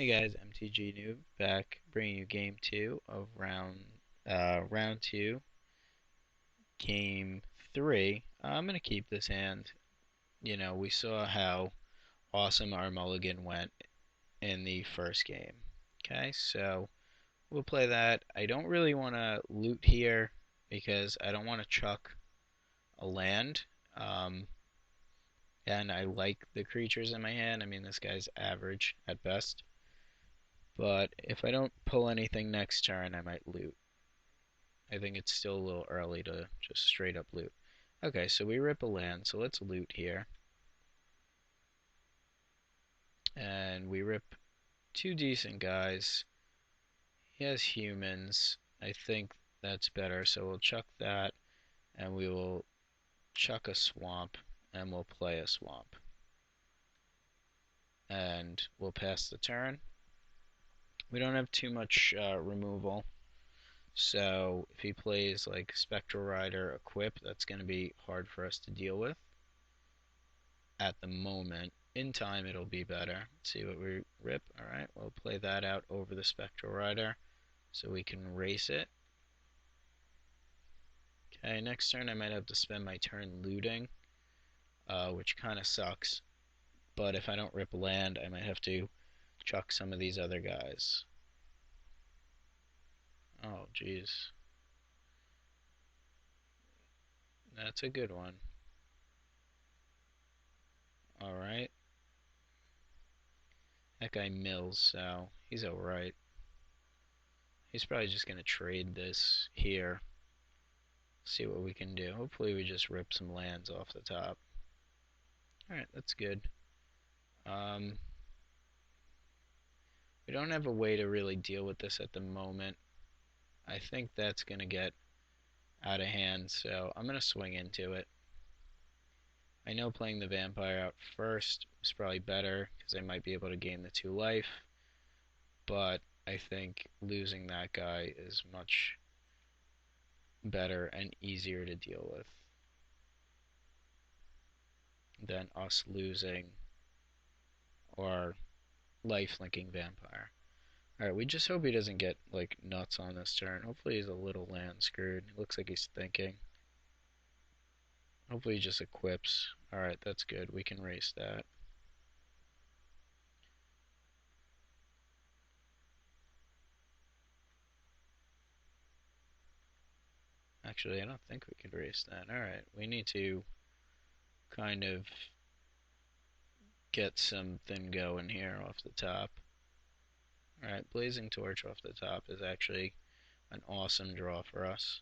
Hey guys, mtg Noob back, bringing you game two of round two, game three. I'm gonna keep this hand. We saw how awesome our mulligan went in the first game. Okay, so we'll play that. I don't really want to loot here because I don't want to chuck a land. Um, and I like the creatures in my hand. I mean, this guy's average at best. But if I don't pull anything next turn, I might loot. I think it's still a little early to just straight up loot. Okay, so we rip a land, so let's loot here. And we rip two decent guys. He has humans. I think that's better, so we'll chuck that, and we will chuck a swamp, and we'll play a swamp. And we'll pass the turn. We don't have too much removal, so if he plays like Spectral Rider equip, that's going to be hard for us to deal with at the moment. In time, it'll be better. Let's see what we rip. Alright, we'll play that out over the Spectral Rider so we can race it. Okay, next turn I might have to spend my turn looting, which kind of sucks. But if I don't rip land, I might have to chuck some of these other guys. Oh, jeez. That's a good one. Alright. That guy mills, so he's alright. He's probably just going to trade this here. See what we can do. Hopefully we just rip some lands off the top. Alright, that's good. We don't have a way to really deal with this at the moment. I think that's going to get out of hand, so I'm going to swing into it. I know playing the vampire out first is probably better because I might be able to gain the 2 life, but I think losing that guy is much better and easier to deal with than us losing our life-linking vampire. Alright, we just hope he doesn't get, like, nuts on this turn. Hopefully he's a little land screwed. It looks like he's thinking. Hopefully he just equips. Alright, that's good. We can race that. Actually, I don't think we could race that. Alright, we need to kind of get something going here off the top. Alright, Blazing Torch off the top is actually an awesome draw for us.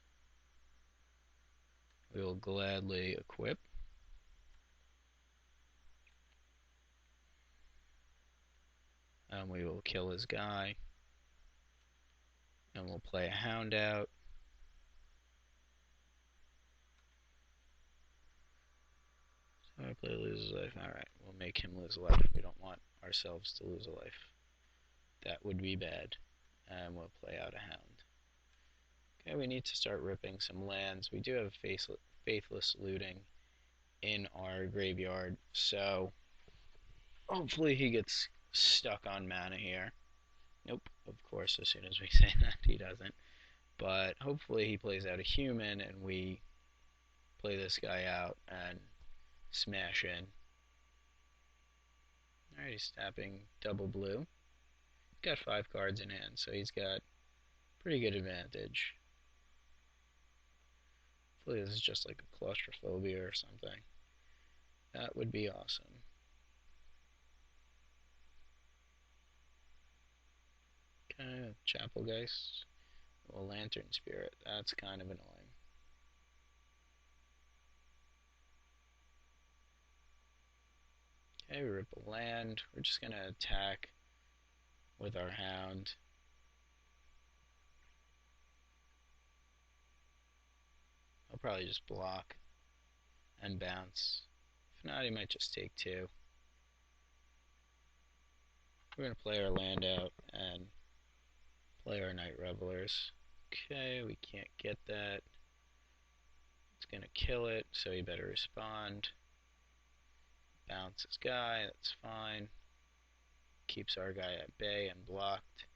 We will gladly equip. And we will kill his guy. And we'll play a hound out. So I play loses life. Alright, we'll make him lose a life. We don't want ourselves to lose a life. That would be bad. And we'll play out a hound. Okay, we need to start ripping some lands. We do have faithless looting in our graveyard, so hopefully he gets stuck on mana here. Nope, of course, as soon as we say that, he doesn't. But hopefully he plays out a human and we play this guy out and smash in. Alright, he's tapping double blue. He's got 5 cards in hand, so he's got pretty good advantage. Hopefully this is just like a claustrophobia or something. That would be awesome. Okay, Chapelgeist. Well, Lantern Spirit. That's kind of annoying. Okay, we rip a land. We're just going to attack with our hound. I'll probably just block and bounce. If not, he might just take 2. We're going to play our land out and play our Night Revelers. Okay, we can't get that. It's going to kill it, so he better respond. Bounce his guy, that's fine. keeps our guy at bay and blocked.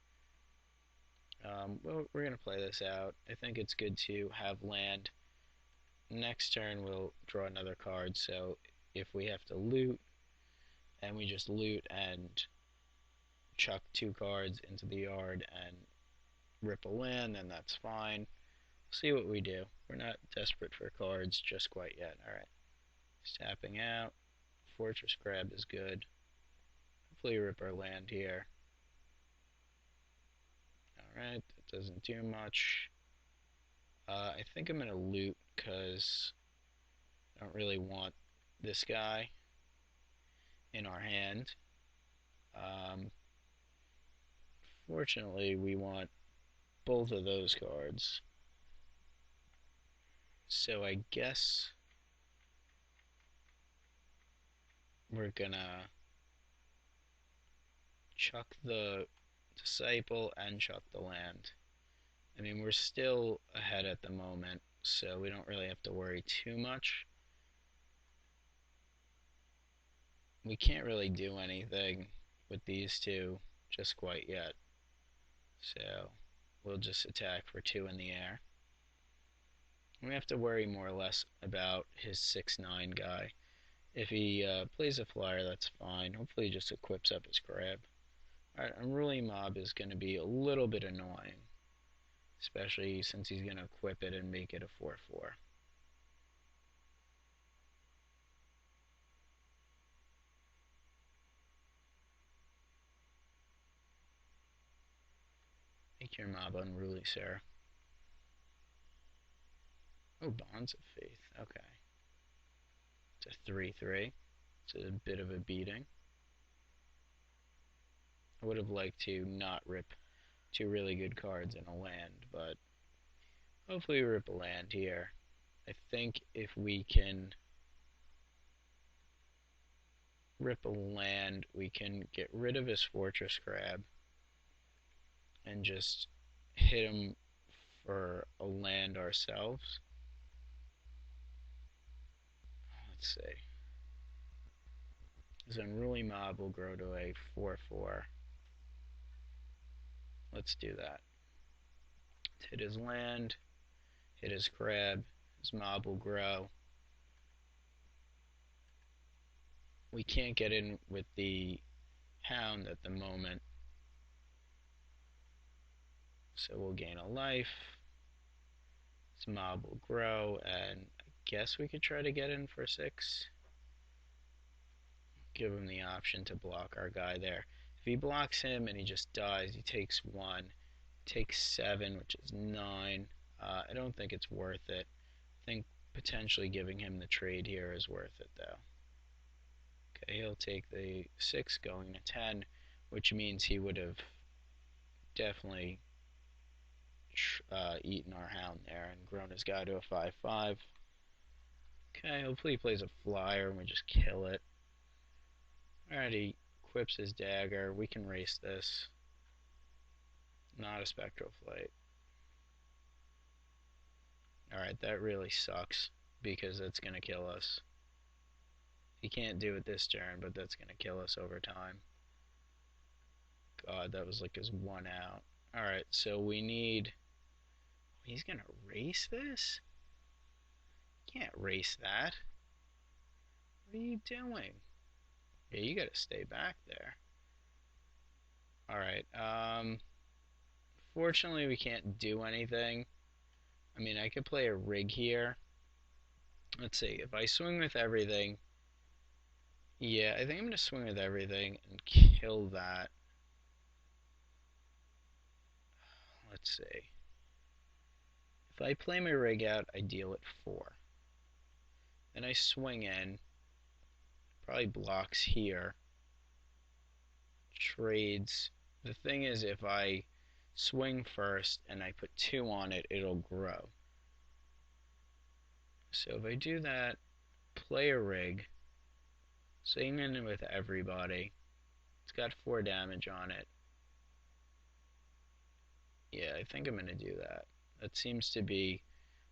We're going to play this out. I think it's good to have land. Next turn we'll draw another card, so if we have to loot, and we just loot and chuck 2 cards into the yard and rip a land, then that's fine. See what we do. We're not desperate for cards just quite yet. Alright. Tapping out. Fortress Grab is good. Hopefully rip our land here. Alright, that doesn't do much. I think I'm going to loot because I don't really want this guy in our hand. Fortunately, we want both of those cards. So I guess we're gonna chuck the Disciple and chuck the land. I mean, we're still ahead at the moment, so we don't really have to worry too much. We can't really do anything with these two just quite yet. So we'll just attack for 2 in the air. We have to worry more or less about his 6/9 guy. If he plays a flyer, that's fine. Hopefully he just equips up his grab. Alright, Unruly Mob is going to be a little bit annoying, especially since he's going to equip it and make it a 4/4. Make your mob unruly, sir. Oh, Bonds of Faith. Okay. It's a 3/3. It's a bit of a beating. I would have liked to not rip 2 really good cards in a land, but hopefully we rip a land here. I think if we can rip a land, we can get rid of his Fortress Grab and just hit him for a land ourselves. Let's see. His Unruly Mob will grow to a 4/4. Let's do that. Let's hit his land, hit his crab, his mob will grow. We can't get in with the hound at the moment, so we'll gain a life. His mob will grow, and I guess we could try to get in for 6. Give him the option to block our guy there. If he blocks him and he just dies, he takes 1. Takes 7, which is 9. I don't think it's worth it. I think potentially giving him the trade here is worth it, though. Okay, he'll take the 6 going to 10, which means he would have definitely eaten our hound there and grown his guy to a 5/5. Okay, hopefully he plays a flyer and we just kill it. Alright, he equips his dagger. We can race this. Not a Spectral Flight. Alright, that really sucks because that's going to kill us. He can't do it this turn, but that's going to kill us over time. God, that was like his 1 out. Alright, so we need... He's going to race this? Can't race that. What are you doing? Yeah, you got to stay back there. Alright, fortunately we can't do anything. I mean, I could play a rig here. Let's see, if I swing with everything... Yeah, I think I'm going to swing with everything and kill that. Let's see. If I play my rig out, I deal at 4. Then I swing in. Probably blocks here. Trades. The thing is, if I swing first and I put 2 on it, it'll grow. So if I do that, play a rig, swing in with everybody. It's got 4 damage on it. Yeah, I think I'm going to do that. That seems to be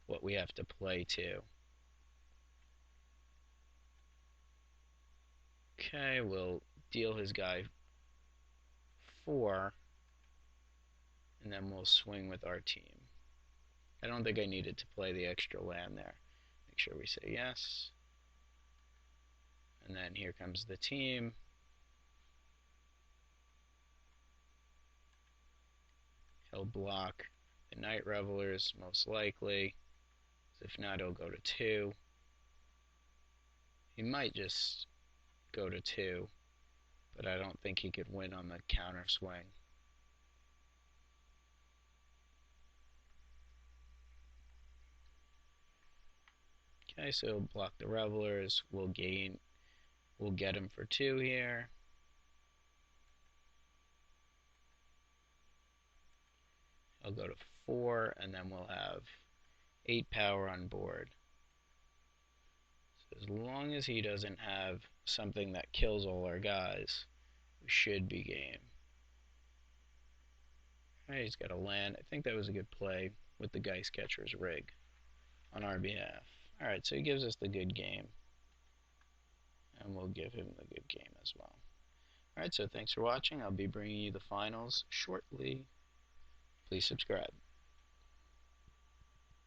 what we have to play to. Okay, we'll deal his guy 4, and then we'll swing with our team. I don't think I needed to play the extra land there. Make sure we say yes. And then here comes the team. He'll block the Night Revelers, most likely. If not, he'll go to 2. He might just go to 2, but I don't think he could win on the counter swing. Okay, so he'll block the Revelers. We'll get him for 2 here. He'll go to 4, and then we'll have 8 power on board. So as long as he doesn't have something that kills all our guys, we should be game. Alright, he's got a land. I think that was a good play with the Geist Catcher's rig on our behalf. Alright, so he gives us the good game. And we'll give him the good game as well. Alright, so thanks for watching. I'll be bringing you the finals shortly. Please subscribe.